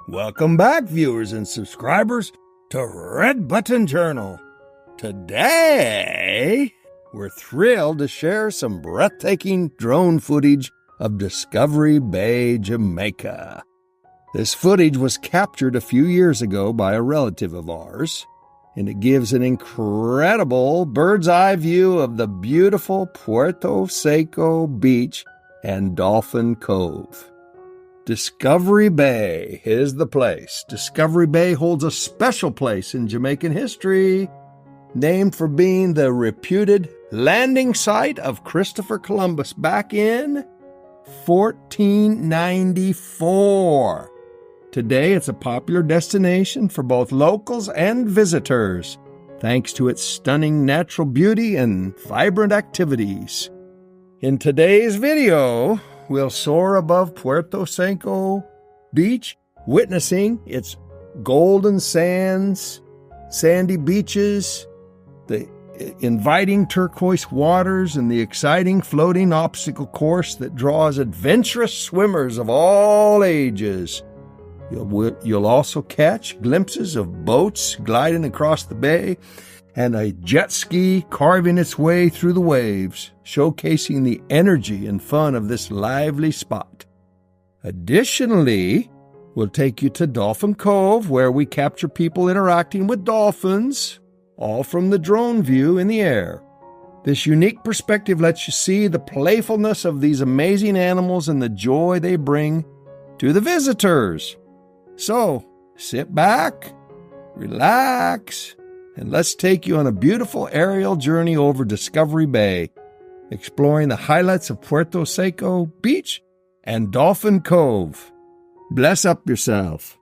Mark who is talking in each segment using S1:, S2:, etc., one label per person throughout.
S1: Welcome back, viewers and subscribers, to Red Button Journal. Today, we're thrilled to share some breathtaking drone footage of Discovery Bay, Jamaica. This footage was captured a few years ago by a relative of ours, and it gives an incredible bird's-eye view of the beautiful Puerto Seco Beach and Dolphin Cove. Discovery Bay is the place. Discovery Bay holds a special place in Jamaican history, named for being the reputed landing site of Christopher Columbus back in 1494. Today, it's a popular destination for both locals and visitors, thanks to its stunning natural beauty and vibrant activities. In today's video, we'll soar above Puerto Seco Beach, witnessing its golden sands, sandy beaches, the inviting turquoise waters, and the exciting floating obstacle course that draws adventurous swimmers of all ages. You'll also catch glimpses of boats gliding across the bay and a jet ski carving its way through the waves, showcasing the energy and fun of this lively spot. Additionally, we'll take you to Dolphin Cove, where we capture people interacting with dolphins, all from the drone view in the air. This unique perspective lets you see the playfulness of these amazing animals and the joy they bring to the visitors. So, sit back, relax, and let's take you on a beautiful aerial journey over Discovery Bay, exploring the highlights of Puerto Seco Beach and Dolphin Cove. Bless up yourself.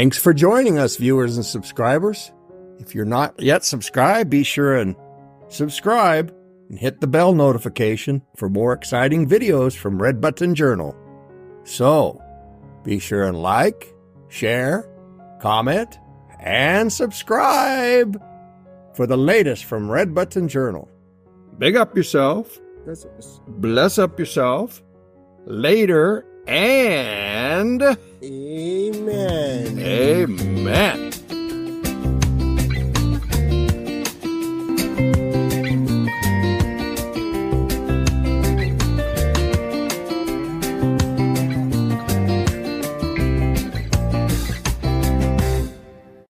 S1: Thanks for joining us, viewers and subscribers. If you're not yet subscribed, be sure and subscribe and hit the bell notification for more exciting videos from Red Button Journal. So, be sure and like, share, comment, and subscribe for the latest from Red Button Journal. Big up yourself. Bless up yourself. Later and...
S2: Amen.
S1: Amen.